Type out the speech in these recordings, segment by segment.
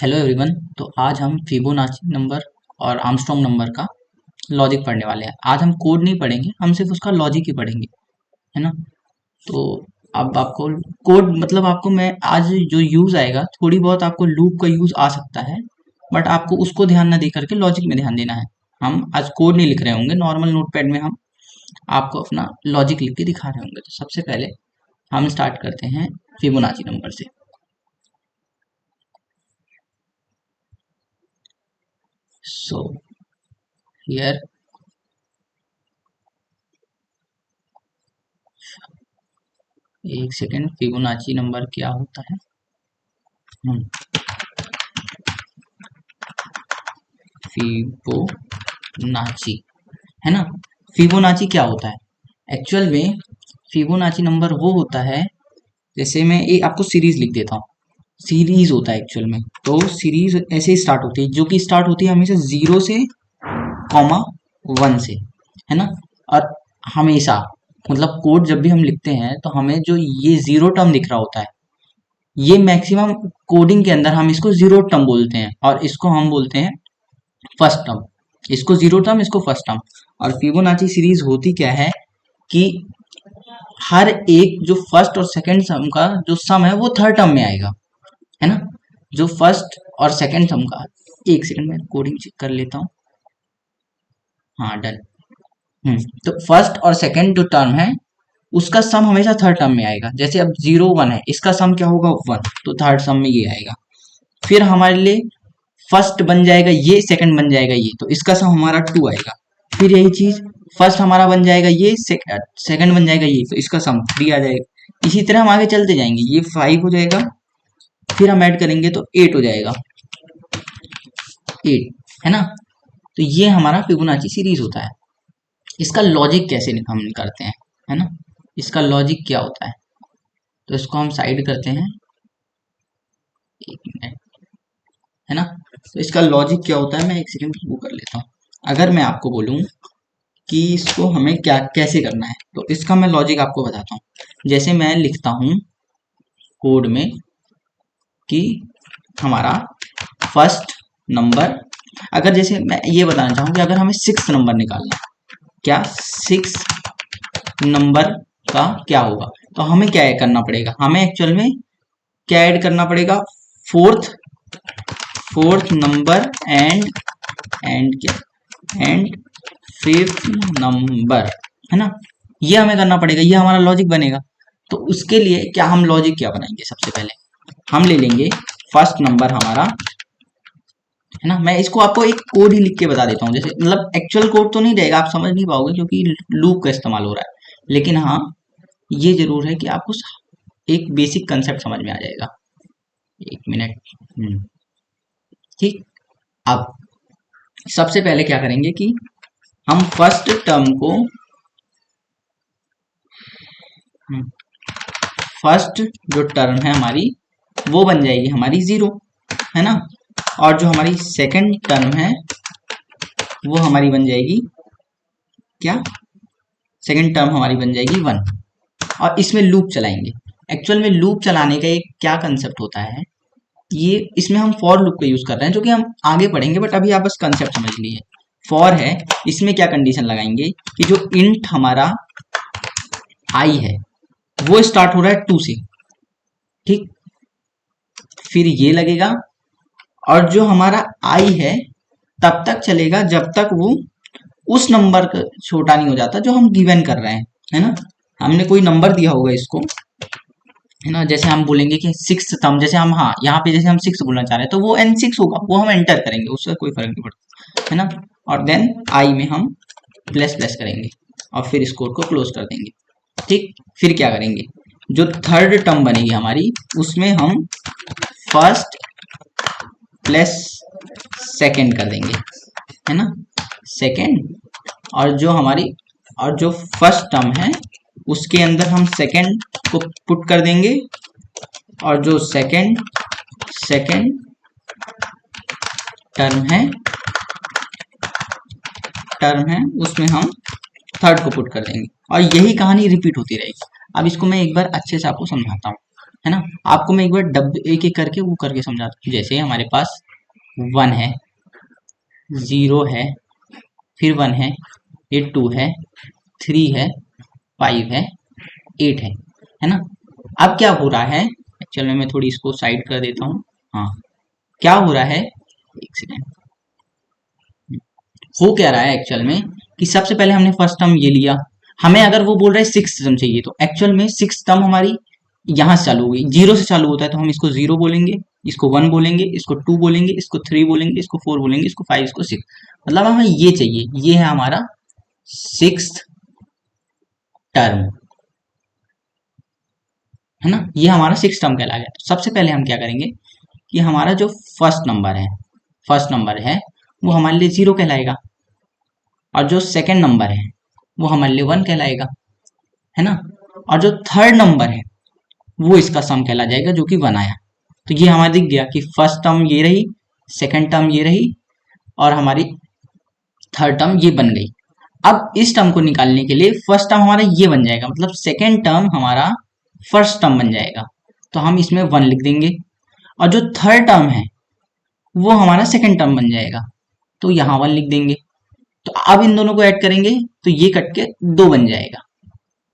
Hello everyone. तो आज हम फिबोनाची नंबर और आर्मस्ट्रॉन्ग नंबर का लॉजिक पढ़ने वाले हैं। आज हम कोड नहीं पढ़ेंगे, हम सिर्फ उसका लॉजिक ही पढ़ेंगे, है ना। तो अब आपको कोड मतलब आपको मैं आज जो यूज आएगा, थोड़ी बहुत आपको लूप का यूज आ सकता है, बट आपको उसको ध्यान ना दे करके लॉजिक में ध्यान देना है। हम आज कोड नहीं लिख रहे होंगे, नॉर्मल नोटपैड में हम आपको अपना लॉजिक लिख के दिखा रहे होंगे। तो सबसे पहले हम स्टार्ट करते हैं फिबोनाची नंबर से। सो हियर एक सेकेंड, फिबोनाची नंबर क्या होता है? हम्म, फिबोनाची, है ना। फिबोनाची क्या होता है एक्चुअल में? फिबोनाची नंबर वो होता है, जैसे मैं एक आपको सीरीज लिख देता हूँ। सीरीज होता है एक्चुअल में। तो सीरीज ऐसे ही स्टार्ट होती है, जो कि स्टार्ट होती है हमेशा जीरो से, कॉमा वन से, है ना। और हमेशा मतलब कोड जब भी हम लिखते हैं तो हमें जो ये जीरो टर्म दिख रहा होता है, ये मैक्सिमम कोडिंग के अंदर हम इसको जीरो टर्म बोलते हैं, और इसको हम बोलते हैं फर्स्ट टर्म। इसको जीरो टर्म, इसको फर्स्ट टर्म। और फिबोनाची सीरीज होती क्या है कि हर एक जो फर्स्ट और सेकंड सम का जो सम है वो थर्ड टर्म में आएगा, है ना। जो फर्स्ट और सेकंड सम का, एक सेकंड में कोडिंग चेक कर लेता हूँ। हाँ, डन। तो फर्स्ट और सेकंड जो टर्म है उसका सम हमेशा थर्ड टर्म में आएगा। जैसे अब जीरो वन है, इसका सम क्या होगा? वन, तो थर्ड सम में ये आएगा। फिर हमारे लिए फर्स्ट बन जाएगा ये, सेकंड बन जाएगा ये, तो इसका सम हमारा टू आएगा। फिर यही चीज फर्स्ट हमारा बन जाएगा ये, सेकंड बन जाएगा ये, तो इसका सम थ्री आ जाएगा। इसी तरह हम आगे चलते जाएंगे, ये फाइव हो जाएगा, फिर हम ऐड करेंगे तो एट हो जाएगा, एट, है ना। तो ये हमारा फिबोनाची सीरीज होता है। इसका लॉजिक कैसे हम करते हैं, है ना। इसका लॉजिक क्या होता है, तो इसको हम साइड करते हैं, एक मिनट, है ना। तो इसका लॉजिक क्या होता है, मैं एक सेकंड वो कर लेता हूँ। अगर मैं आपको बोलूं कि इसको हमें क्या कैसे करना है, तो इसका मैं लॉजिक आपको बताता हूँ। जैसे मैं लिखता हूँ कोड में कि हमारा फर्स्ट नंबर, अगर जैसे मैं ये बताना चाहूँ कि अगर हमें सिक्स नंबर निकालना है, क्या सिक्स नंबर का क्या होगा, तो हमें क्या करना पड़ेगा? हमें एक्चुअल में क्या ऐड करना पड़ेगा? फोर्थ फोर्थ नंबर एंड क्या, एंड फिफ्थ नंबर, है ना। ये हमें करना पड़ेगा, ये हमारा लॉजिक बनेगा। तो उसके लिए क्या हम लॉजिक क्या बनाएंगे? सबसे पहले हम ले लेंगे फर्स्ट नंबर हमारा, है ना। मैं इसको आपको एक कोड ही लिख के बता देता हूँ, जैसे मतलब एक्चुअल कोड तो नहीं रहेगा, आप समझ नहीं पाओगे क्योंकि लूप का इस्तेमाल हो रहा है, लेकिन हाँ ये जरूर है कि आपको एक बेसिक कंसेप्ट समझ में आ जाएगा। एक मिनट। ठीक। अब सबसे पहले क्या करेंगे कि हम फर्स्ट टर्म को, फर्स्ट जो टर्म है हमारी वो बन जाएगी हमारी जीरो, है ना। और जो हमारी सेकंड टर्म है वो हमारी बन जाएगी क्या, सेकंड टर्म हमारी बन जाएगी वन। और इसमें लूप चलाएंगे। एक्चुअल में लूप चलाने का एक क्या कंसेप्ट होता है, ये इसमें हम फॉर लूप का यूज कर रहे हैं, जो कि हम आगे पढ़ेंगे, बट अभी आप बस कंसेप्ट समझ लीजिए। फॉर है, इसमें क्या कंडीशन लगाएंगे कि जो इंट हमारा आई है वो स्टार्ट हो रहा है टू से, ठीक। फिर ये लगेगा, और जो हमारा आई है तब तक चलेगा जब तक वो उस नंबर का छोटा नहीं हो जाता जो हम गिवन कर रहे हैं, है ना। हमने कोई नंबर दिया होगा इसको, है ना। जैसे हम बोलेंगे कि सिक्स टर्म, जैसे हम, हाँ यहाँ पे जैसे हम सिक्स बोलना चाह रहे हैं तो वो एन सिक्स होगा, वो हम एंटर करेंगे, उससे कोई फर्क नहीं पड़ता, है ना। और देन आई में हम प्लस प्लस करेंगे और फिर स्कोर को क्लोज कर देंगे, ठीक। फिर क्या करेंगे, जो थर्ड टर्म बनेगी हमारी उसमें हम फर्स्ट प्लस सेकेंड कर देंगे, है ना, सेकेंड। और जो हमारी, और जो फर्स्ट टर्म है उसके अंदर हम सेकेंड को पुट कर देंगे, और जो सेकेंड सेकेंड टर्म है उसमें हम थर्ड को पुट कर देंगे, और यही कहानी रिपीट होती रहेगी। अब इसको मैं एक बार अच्छे से आपको समझाता हूँ, है ना। आपको मैं एक बार एक एक करके वो करके समझाता हूँ। जैसे हमारे पास 1 है, 0 है, फिर 1 है, ये 2 है, 3 है, 5 है, 8 है ना। अब क्या हो रहा है, एक्चुअल में मैं थोड़ी इसको साइड कर देता हूँ। हाँ, क्या हो रहा है, एक सेकेंड, हो क्या रहा है एक्चुअल में कि सबसे पहले हमने फर्स्ट टर्म ये लिया, हमें अगर वो बोल रहा है सिक्स टर्म चाहिए, तो एक्चुअल में सिक्स टर्म हमारी यहाँ से चालू होगी, 0 से चालू होता है, तो हम इसको 0 बोलेंगे, इसको 1 बोलेंगे, इसको 2 बोलेंगे, इसको 3 बोलेंगे, इसको 4 बोलेंगे, इसको 5, इसको 6। मतलब हमें ये चाहिए, ये है हमारा सिक्स टर्म, है ना। ये हमारा सिक्स टर्म कहलाएगा। तो सबसे पहले हम क्या करेंगे कि हमारा जो फर्स्ट नंबर है वो हमारे लिए 0 कहलाएगा, और जो सेकंड नंबर है वो हमारे लिए 1 कहलाएगा, है ना। और जो थर्ड नंबर है वो इसका सम कहला जाएगा, जो कि 1 आया। तो ये हमारा दिख गया कि फर्स्ट टर्म ये रही, सेकंड टर्म ये रही, और हमारी थर्ड टर्म ये बन गई। अब इस टर्म को निकालने के लिए फर्स्ट टर्म हमारा ये बन जाएगा, मतलब सेकंड टर्म हमारा फर्स्ट टर्म बन जाएगा, तो हम इसमें 1 लिख देंगे। और जो थर्ड टर्म है वो हमारा सेकंड टर्म बन जाएगा, तो यहाँ 1 लिख देंगे। तो अब इन दोनों को ऐड करेंगे तो ये कट के 2 बन जाएगा,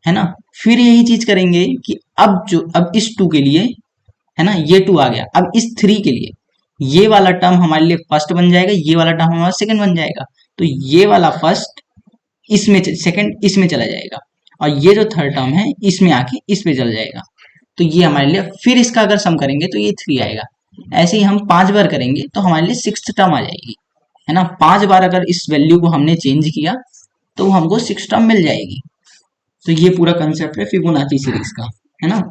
है ना। फिर यही चीज करेंगे कि अब इस 2 के लिए, है ना, ये 2 आ गया, अब इस 3 के लिए ये वाला टर्म हमारे लिए फर्स्ट बन जाएगा, ये वाला टर्म हमारा सेकंड बन जाएगा, तो ये वाला फर्स्ट इसमें, सेकंड इसमें चला जाएगा, और ये जो थर्ड टर्म है इसमें आके इस पे चल जाएगा। तो ये हमारे लिए, फिर इसका अगर सम करेंगे तो ये 3 आएगा। ऐसे ही हम 5 बार करेंगे तो हमारे लिए सिक्स्थ टर्म आ जाएगी, है ना। 5 बार अगर इस वैल्यू को हमने चेंज किया तो हमको सिक्स टर्म मिल जाएगी। तो ये पूरा कंसेप्ट है फिबोनाची सीरीज का, है ना।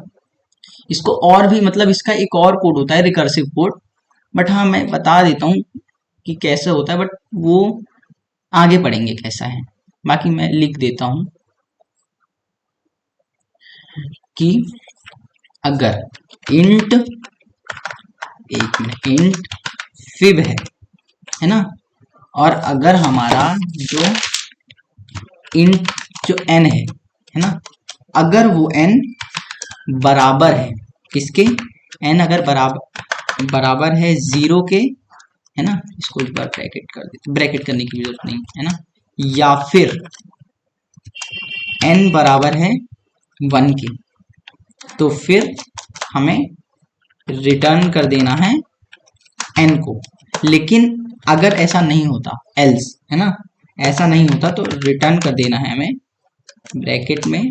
इसको और भी, मतलब इसका एक और कोड होता है रिकर्सिव कोड, बट हाँ मैं बता देता हूँ कि कैसे होता है, बट वो आगे पढ़ेंगे कैसा है। बाकी मैं लिख देता हूँ कि अगर इंट, एक मिनट, इंट फिब है ना, और अगर हमारा जो इंट जो n है ना, अगर वो n बराबर है किसके, n अगर बराबर है 0 के, है ना, इसको एक बार ब्रैकेट कर देते, ब्रैकेट करने की जरूरत नहीं है ना, या फिर n बराबर है 1 के, तो फिर हमें रिटर्न कर देना है n को। लेकिन अगर ऐसा नहीं होता, एल्स, है ना, ऐसा नहीं होता तो रिटर्न कर देना है हमें ब्रैकेट में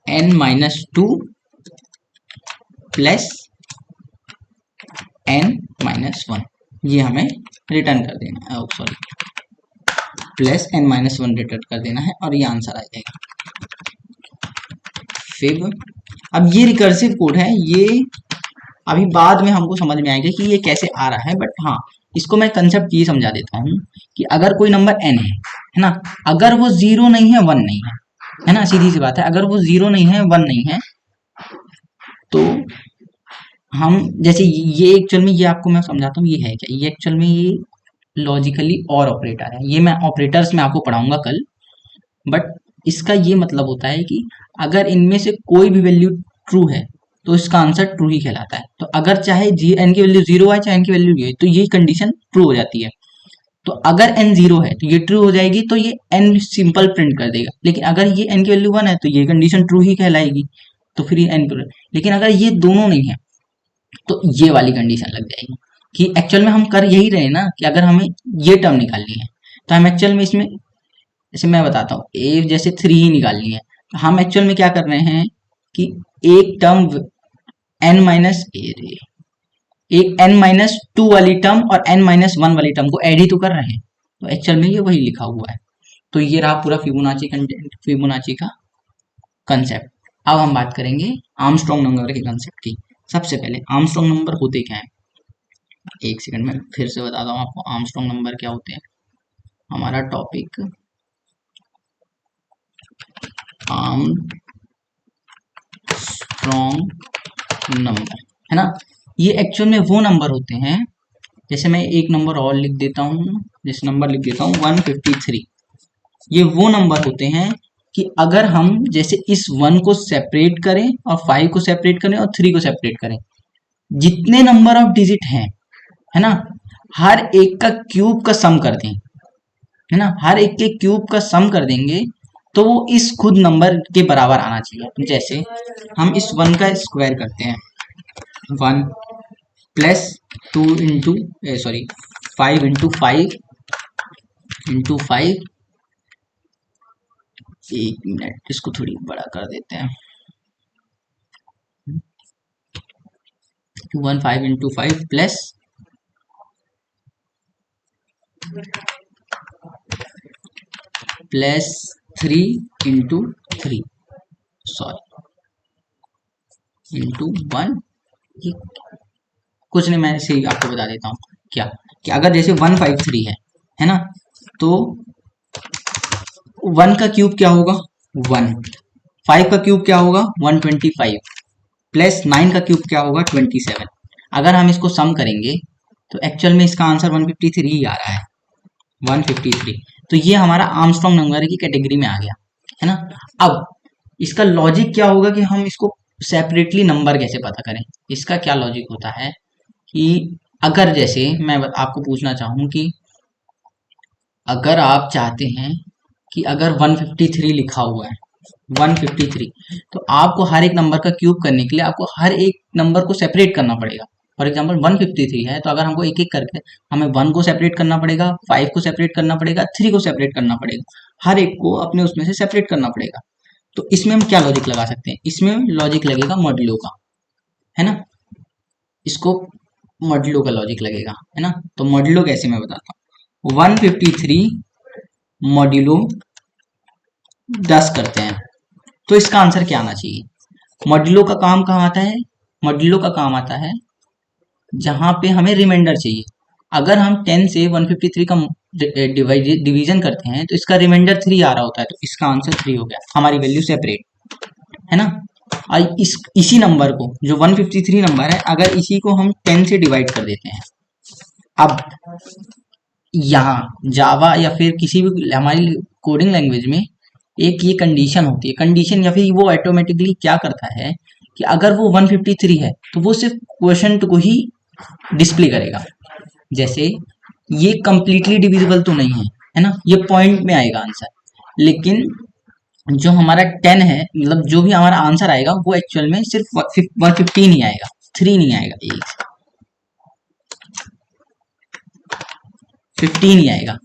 n-2 प्लस n-1, ये हमें रिटर्न कर देना है, सॉरी, प्लस n-1 रिटर्न कर देना है, और ये आंसर आ जाएगा फिर। अब ये रिकर्सिव कोड है, ये अभी बाद में हमको समझ में आएगा कि ये कैसे आ रहा है, बट हाँ इसको मैं कंसेप्ट ये समझा देता हूँ कि अगर कोई नंबर n है ना, अगर वो 0 नहीं है 1 नहीं है ना, सीधी सी बात है, अगर वो 0 नहीं है 1 नहीं है, तो हम जैसे ये एक्चुअल में, ये आपको मैं समझाता हूँ ये है क्या, ये एक्चुअल में ये लॉजिकली और ऑपरेटर है, ये मैं ऑपरेटर्स में आपको पढ़ाऊंगा कल, बट इसका ये मतलब होता है कि अगर इनमें से कोई भी वैल्यू ट्रू है तो इसका आंसर ट्रू ही कहलाता है। तो अगर चाहे n की वैल्यू 0 आए चाहे n की वैल्यू ये, तो ये कंडीशन ट्रू हो जाती है। तो अगर n 0 है तो ये ट्रू हो जाएगी, तो ये n सिंपल प्रिंट कर देगा। लेकिन अगर ये n की वैल्यू 1 है तो ये कंडीशन ट्रू ही कहलाएगी, तो फिर ये n। लेकिन अगर ये दोनों नहीं है तो ये वाली कंडीशन लग जाएगी कि एक्चुअल में हम कर यही रहे ना, कि अगर हमें ये टर्म निकालनी है तो हम एक्चुअल में इसमें, जैसे मैं बताता हूँ, ए जैसे 3 ही निकालनी है, तो हम एक्चुअल में क्या कर रहे हैं कि एक टर्म एक n-2 वाली टर्म और n-1 वाली टर्म को ऐड ही तो कर रहे हैं, तो एक्चुअल में ये वही लिखा हुआ है। तो ये रहा पूरा फिबोनाची का कंसेप्ट। अब हम बात करेंगे आर्मस्ट्रॉन्ग नंबर के कंसेप्ट की। सबसे पहले आर्मस्ट्रॉन्ग नंबर होते क्या है, एक सेकंड में फिर से बताता हूँ आपको आर्मस्ट्रॉन्ग नंबर क्या होते हैं। हमारा टॉपिक आर्मस्ट्रॉन्ग नंबर, है ना। ये एक्चुअल में वो नंबर होते हैं, जैसे मैं एक नंबर और लिख देता हूँ, जैसे नंबर लिख देता हूँ 153। ये वो नंबर होते हैं कि अगर हम जैसे इस 1 को सेपरेट करें और 5 को सेपरेट करें और 3 को सेपरेट करें, जितने नंबर ऑफ डिजिट हैं, है ना, हर एक का क्यूब का सम कर दें, है ना, हर एक के क्यूब का सम कर देंगे तो वो इस खुद नंबर के बराबर आना चाहिए। जैसे हम इस 1 का स्क्वायर करते हैं, 1 plus 2 into sorry 5 into 5 into 5, एक मिनट इसको थोड़ी बड़ा कर देते हैं, 1 5 into 5 plus plus 3 into 3 sorry into 1, ये कुछ नहीं, मैं ऐसे ही आपको बता देता हूँ क्या कि अगर जैसे 153 है ना, तो 1 का क्यूब क्या होगा 1, 5 का क्यूब क्या होगा 125 प्लस 9 का क्यूब क्या होगा 27। अगर हम इसको सम करेंगे तो एक्चुअल में इसका आंसर 153 ही आ रहा है, 153। तो ये हमारा आर्मस्ट्रॉन्ग नंबर की कैटेगरी में आ गया, है ना। अब इसका लॉजिक क्या होगा कि हम इसको सेपरेटली नंबर कैसे पता करें। इसका क्या लॉजिक होता है कि अगर जैसे मैं आपको पूछना चाहूँ कि अगर आप चाहते हैं कि अगर 153 लिखा हुआ है 153, तो आपको हर एक नंबर का क्यूब करने के लिए आपको हर एक नंबर को सेपरेट करना पड़ेगा। फॉर एग्जांपल 153 है तो अगर हमको एक एक करके हमें 1 को सेपरेट करना पड़ेगा, 5 को सेपरेट करना पड़ेगा, 3 को सेपरेट करना पड़ेगा, हर एक को अपने उसमें से सेपरेट करना पड़ेगा। तो इसमें हम क्या लॉजिक लगा सकते हैं, इसमें लॉजिक लगेगा मॉड्यूलो का, है ना, इसको मॉड्यूलो का लॉजिक लगेगा, है ना। तो मॉड्यूलो कैसे मैं बताता हूँ, 153 मॉड्यूलो 10 करते हैं तो इसका आंसर क्या आना चाहिए। मॉड्यूलो का काम कहाँ आता है, मॉड्यूलो का काम आता है जहां पे हमें रिमाइंडर चाहिए। अगर हम 10 से 153 का डिवीजन करते हैं तो इसका रिमाइंडर 3 आ रहा होता है, तो इसका आंसर 3 हो गया, हमारी वैल्यू सेपरेट, है ना। और इसी नंबर को जो 153 नंबर है, अगर इसी को हम 10 से डिवाइड कर देते हैं, अब यहाँ जावा या फिर किसी भी हमारी कोडिंग लैंग्वेज में एक ये कंडीशन होती है, कंडीशन या फिर वो ऑटोमेटिकली क्या करता है कि अगर वो 153 है तो वो सिर्फ क्वेश्चन को ही डिस्प्ले करेगा। जैसे ये कंप्लीटली डिविजिबल तो नहीं है ना, ये पॉइंट में आएगा आंसर, लेकिन जो हमारा 10 है, मतलब जो भी हमारा आंसर आएगा वो एक्चुअल में सिर्फ 115 ही आएगा, 3 नहीं आएगा, 15 ही आएगा,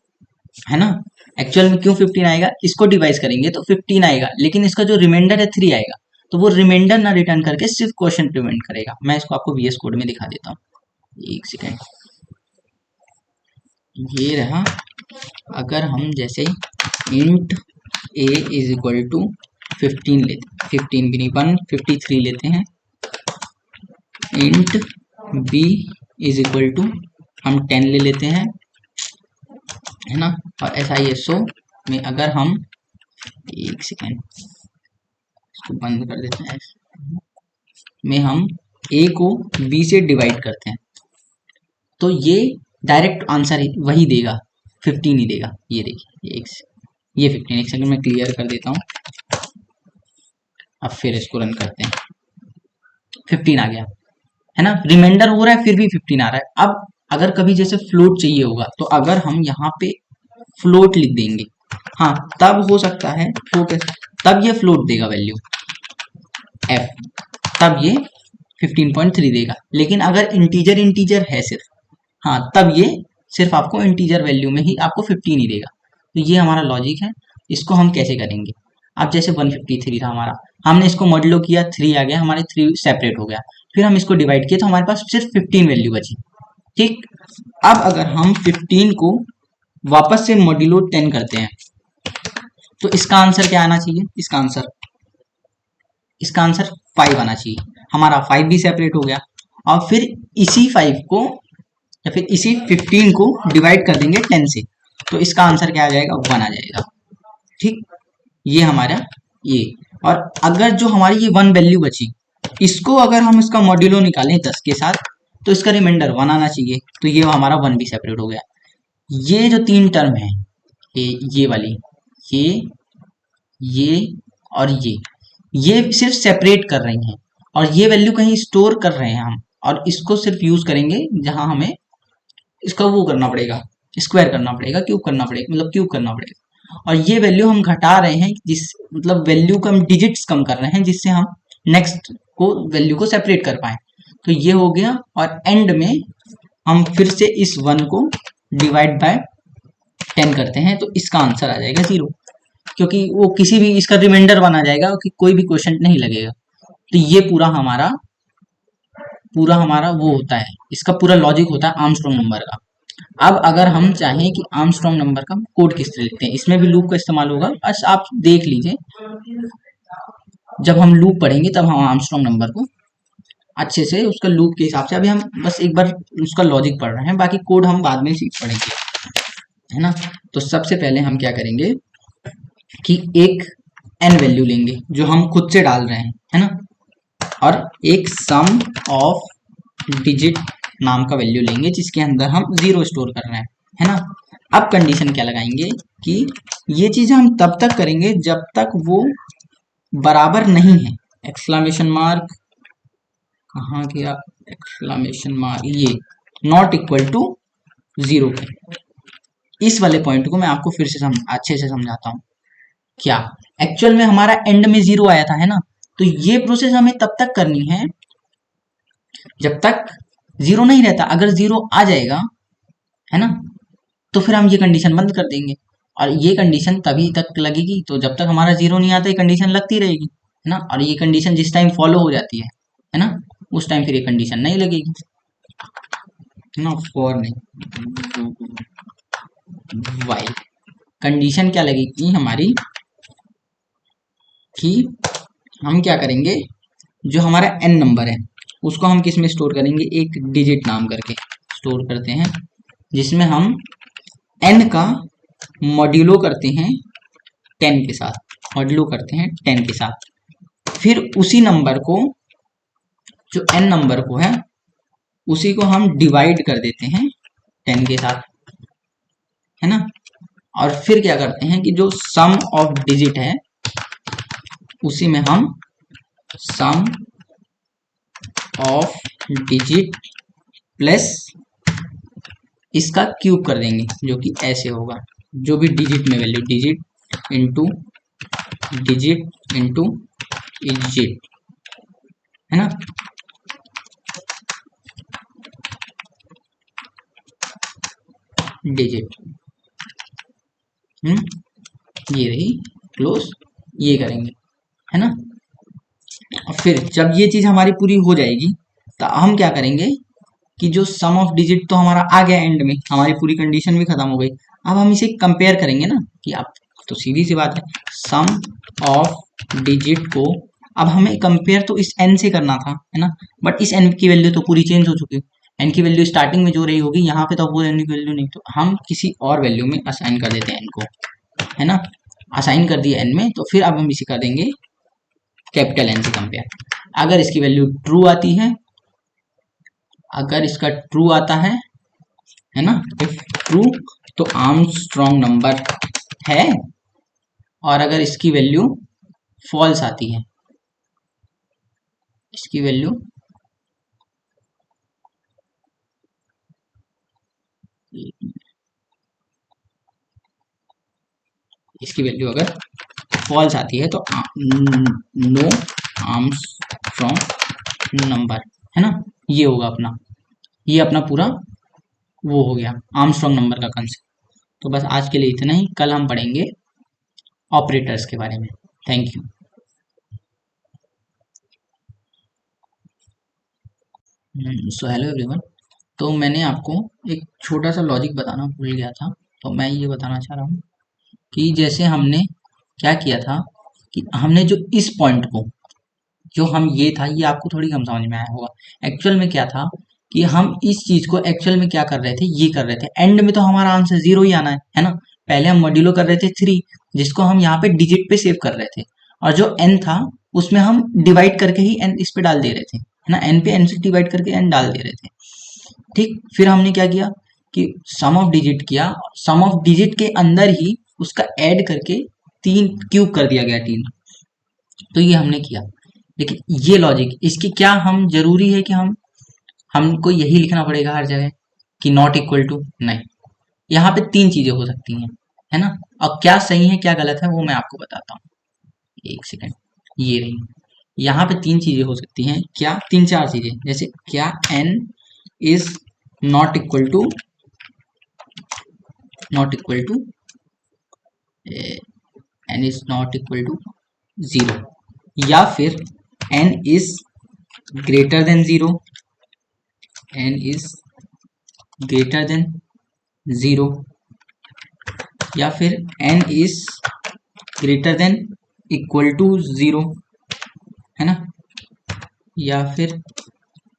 है ना। एक्चुअल में क्यों 15 आएगा, इसको डिवाइस करेंगे तो 15 आएगा, लेकिन इसका जो रिमाइंडर है 3 आएगा, तो वो रिमाइंडर ना रिटर्न करके सिर्फ क्वेश्चन रिमाइंड करेगा। मैं इसको आपको VS कोड में दिखा देता हूँ, एक सेकेंड, ये रहा। अगर हम जैसे int a is equal to 15 लेते, 15 भी नहीं 153 लेते हैं, int b is equal to हम 10 ले लेते हैं, है ना। और SISO में अगर हम, एक सेकेंड इसको बंद कर देते हैं, में हम a को b से डिवाइड करते हैं तो ये डायरेक्ट आंसर वही देगा, 15 ही देगा। ये देखिए ये 15, एक सेकंड में क्लियर कर देता हूँ, अब फिर इसको रन करते हैं, 15 आ गया, है ना। रिमाइंडर हो रहा है फिर भी 15 आ रहा है। अब अगर कभी जैसे फ्लोट चाहिए होगा तो अगर हम यहाँ पे फ्लोट लिख देंगे, हाँ तब हो सकता है फ्लोट, तब ये फ्लोट देगा वैल्यू f, तब ये 15.3 देगा। लेकिन अगर इंटीजर है सिर्फ, हाँ तब ये सिर्फ आपको इंटीजर वैल्यू में ही आपको 15 ही देगा। तो ये हमारा लॉजिक है। इसको हम कैसे करेंगे, अब जैसे 153 था हमारा, हमने इसको मॉड्यूलो किया, 3 आ गया, हमारे 3 सेपरेट हो गया, फिर हम इसको डिवाइड किए तो हमारे पास सिर्फ 15 वैल्यू बची, ठीक। अब अगर हम 15 को वापस से मॉड्यूलो 10 करते हैं तो इसका आंसर क्या आना चाहिए, इसका आंसर 5 आना चाहिए। हमारा 5 भी सेपरेट हो गया, और फिर इसी 5 को या फिर इसी 15 को डिवाइड कर देंगे 10 से, तो इसका आंसर क्या आ जाएगा, 1 आ जाएगा, ठीक। ये हमारा ये, और अगर जो हमारी ये 1 वैल्यू बची, इसको अगर हम इसका मॉड्यूलो निकालें 10 के साथ तो इसका रिमाइंडर 1 आना चाहिए, तो ये हमारा 1 भी सेपरेट हो गया। ये जो 3 टर्म है, ये वाली, ये ये और ये सिर्फ सेपरेट कर रही हैं और ये वैल्यू कहीं स्टोर कर रहे हैं हम, और इसको सिर्फ यूज करेंगे जहां हमें इसका वो करना पड़ेगा, स्क्वायर करना पड़ेगा, क्यूब करना पड़ेगा, मतलब क्यूब करना पड़ेगा। और ये वैल्यू हम घटा रहे हैं, जिस मतलब वैल्यू का हम डिजिट्स कम कर रहे हैं, जिससे हम नेक्स्ट को वैल्यू को सेपरेट कर पाए। तो ये हो गया, और एंड में हम फिर से इस 1 को डिवाइड बाय 10 करते हैं, तो इसका आंसर आ जाएगा 0, क्योंकि वो किसी भी इसका रिमाइंडर बना जाएगा कि कोई भी क्वेश्चन नहीं लगेगा। तो ये पूरा हमारा वो होता है, इसका पूरा लॉजिक होता है आर्मस्ट्रॉन्ग नंबर का। अब अगर हम चाहें कि आर्मस्ट्रॉन्ग नंबर का कोड किस तरह लिखते हैं, इसमें भी लूप का इस्तेमाल होगा, बस आप देख लीजिए, जब हम लूप पढ़ेंगे तब हम आर्मस्ट्रॉन्ग नंबर को अच्छे से उसका लूप के हिसाब से, अभी हम बस एक बार उसका लॉजिक पढ़ रहे हैं, बाकी कोड हम बाद में सीख पढ़ेंगे, है ना। तो सबसे पहले हम क्या करेंगे कि एक n वैल्यू लेंगे जो हम खुद से डाल रहे हैं, है ना, और एक सम ऑफ डिजिट नाम का वैल्यू लेंगे जिसके अंदर हम 0 स्टोर कर रहे हैं, है ना। अब कंडीशन क्या लगाएंगे कि ये चीज हम तब तक करेंगे जब तक वो बराबर नहीं है, एक्सक्लेमेशन मार्क कहाँ गया, एक्सक्लेमेशन मार्क, ये नॉट इक्वल टू 0 के। इस वाले पॉइंट को मैं आपको फिर से अच्छे से समझाता हूँ। क्या एक्चुअल में हमारा एंड में 0 आया था, है ना, तो ये प्रोसेस हमें तब तक करनी है जब तक 0 नहीं रहता। अगर 0 आ जाएगा, है ना, तो फिर हम ये कंडीशन बंद कर देंगे, और ये कंडीशन तभी तक लगेगी, तो जब तक हमारा 0 नहीं आता ये कंडीशन लगती रहेगी, है ना। और ये कंडीशन जिस टाइम फॉलो हो जाती है ना, उस टाइम फिर ये कंडीशन नहीं लगेगी, है ना। फॉर नहीं, वाइल कंडीशन क्या लगेगी हमारी कि हम क्या करेंगे, जो हमारा n नंबर है उसको हम किस में स्टोर करेंगे, एक डिजिट नाम करके स्टोर करते हैं, जिसमें हम n का मॉड्यूलो करते हैं 10 के साथ, मॉड्यूलो करते हैं 10 के साथ। फिर उसी नंबर को, जो n नंबर को है, उसी को हम डिवाइड कर देते हैं 10 के साथ, है ना। और फिर क्या करते हैं कि जो सम ऑफ डिजिट है उसी में हम सम ऑफ डिजिट प्लस इसका क्यूब कर देंगे, जो कि ऐसे होगा, जो भी डिजिट में value, digit into digit into digit, है ना। डिजिट, ये रही क्लोज, ये करेंगे, है ना। और फिर जब ये चीज हमारी पूरी हो जाएगी तो हम क्या करेंगे कि जो सम ऑफ डिजिट तो हमारा आ गया एंड में, हमारी पूरी कंडीशन भी खत्म हो गई। अब हम इसे कंपेयर करेंगे ना, कि आप तो सीधी सी बात है, सम ऑफ डिजिट को अब हमें कंपेयर तो इस n से करना था, है ना, बट इस n की वैल्यू तो पूरी चेंज हो चुकी है। n की वैल्यू स्टार्टिंग में जो रही होगी, यहाँ पे तो वो n की वैल्यू नहीं, तो हम किसी और वैल्यू में असाइन कर देते हैं n को, है ना। असाइन कर दिया n में, तो फिर अब हम इसे कर देंगे कैपिटल N से कंपेयर। अगर इसकी वैल्यू ट्रू आती है, अगर इसका ट्रू आता है ना, इफ ट्रू तो आर्मस्ट्रॉन्ग नंबर है, और अगर इसकी वैल्यू फॉल्स आती है, इसकी वैल्यू अगर फॉल्स आती है तो नो आर्मस्ट्रॉन्ग नंबर, है ना। ये होगा अपना, ये अपना पूरा वो हो गया आर्मस्ट्रॉन्ग नंबर का कंसेप्ट। तो बस आज के लिए इतना ही, कल हम पढ़ेंगे ऑपरेटर्स के बारे में। Thank you. So hello everyone, तो मैंने आपको एक छोटा सा लॉजिक बताना भूल गया था, तो मैं ये बताना चाह रहा हूँ कि जैसे हमने क्या किया था कि हमने जो इस पॉइंट को, जो हम ये था, ये आपको थोड़ी कम समझ में आया होगा। एक्चुअल में क्या था कि हम इस चीज को एक्चुअल में क्या कर रहे थे, ये कर रहे थे, एंड में तो हमारा आंसर 0 ही आना है ना। पहले हम मॉड्यूलो कर रहे थे 3, जिसको हम यहाँ पे डिजिट पे सेव कर रहे थे, और जो n था उसमें हम डिवाइड करके ही n इस पे डाल दे रहे थे, है ना। n पे n से डिवाइड करके n डाल दे रहे थे, ठीक। फिर हमने क्या किया कि सम ऑफ डिजिट किया, सम ऑफ डिजिट के अंदर ही उसका ऐड करके 3 क्यूब कर दिया गया 3, तो ये हमने किया। लेकिन ये लॉजिक इसकी क्या हम जरूरी है कि हमको यही लिखना पड़ेगा हर जगह कि नॉट इक्वल टू? नहीं, यहाँ पे 3 चीजें हो सकती हैं, है ना। और क्या सही है क्या गलत है वो मैं आपको बताता हूँ, एक सेकेंड। ये रही, यहाँ पे 3 चीजें हो सकती हैं, क्या 3-4 चीजें, जैसे क्या n is not equal to n is not equal to 0, या फिर n is greater than 0, n is greater than 0, या फिर n is greater than equal to 0, है ना, या फिर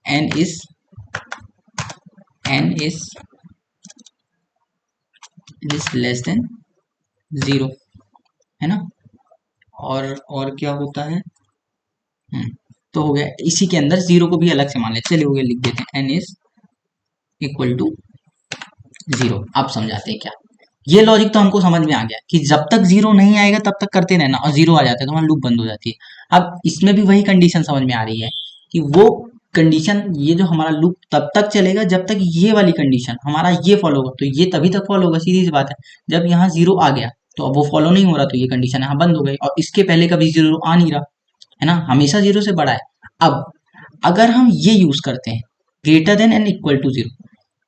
n इज लेस देन 0, है ना। और क्या होता है, तो हो गया। इसी के अंदर 0 को भी अलग से मान लेते, चलिए हो गया, लिख देते हैं n इज इक्वल टू 0। अब समझाते हैं क्या। ये लॉजिक तो हमको समझ में आ गया कि जब तक 0 नहीं आएगा तब तक करते रहना, और 0 आ जाता है तो हमारा लूप बंद हो जाती है। अब इसमें भी वही कंडीशन समझ में आ रही है कि वो कंडीशन, ये जो हमारा लूप तब तक चलेगा जब तक ये वाली कंडीशन हमारा ये फॉलो होगा, तो ये तभी तक फॉलो होगा, सीधी सी बात है। जब यहाँ 0 आ गया तो अब वो फॉलो नहीं हो रहा, तो ये कंडीशन यहाँ बंद हो गई, और इसके पहले कभी 0 आ नहीं रहा, है ना, हमेशा 0 से बड़ा है। अब अगर हम ये यूज करते हैं greater than and equal to 0,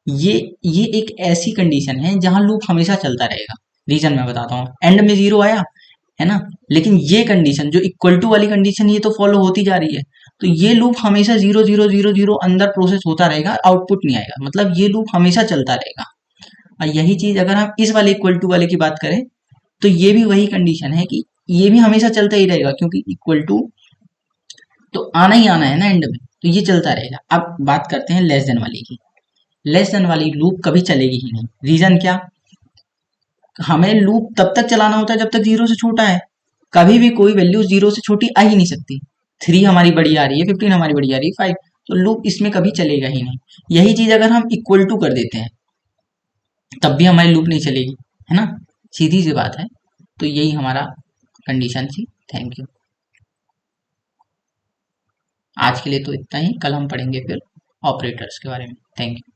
ये एक ऐसी कंडीशन है जहां लूप हमेशा चलता रहेगा। रीजन मैं बताता हूँ, एंड में 0 आया, है ना, लेकिन ये कंडीशन जो इक्वल टू वाली कंडीशन ये तो फॉलो होती जा रही है, तो ये लूप हमेशा 0 0 0 0 अंदर प्रोसेस होता रहेगा, आउटपुट नहीं आएगा, मतलब ये लूप हमेशा चलता रहेगा। और यही चीज अगर हम इस वाले इक्वल टू वाले की बात करें, तो ये भी वही कंडीशन है कि ये भी हमेशा चलता ही रहेगा, क्योंकि इक्वल टू तो आना ही आना है ना एंड में, तो ये चलता रहेगा। अब बात करते हैं लेस देन वाली की। लेस देन वाली लूप कभी चलेगी ही नहीं। रीजन क्या, हमें लूप तब तक चलाना होता है जब तक 0 से छोटा है, कभी भी कोई वैल्यू 0 से छोटी आ ही नहीं सकती। 3 हमारी बड़ी आ रही है, 15 हमारी बड़ी आ रही है, 5, तो लूप इसमें कभी चलेगा ही नहीं। यही चीज अगर हम इक्वल टू कर देते हैं तब भी हमारी लूप नहीं चलेगी, है ना, सीधी सी बात है। तो यही हमारा कंडीशन थी। Thank you. आज के लिए तो इतना ही, कल हम पढ़ेंगे फिर ऑपरेटर्स के बारे में। Thank you.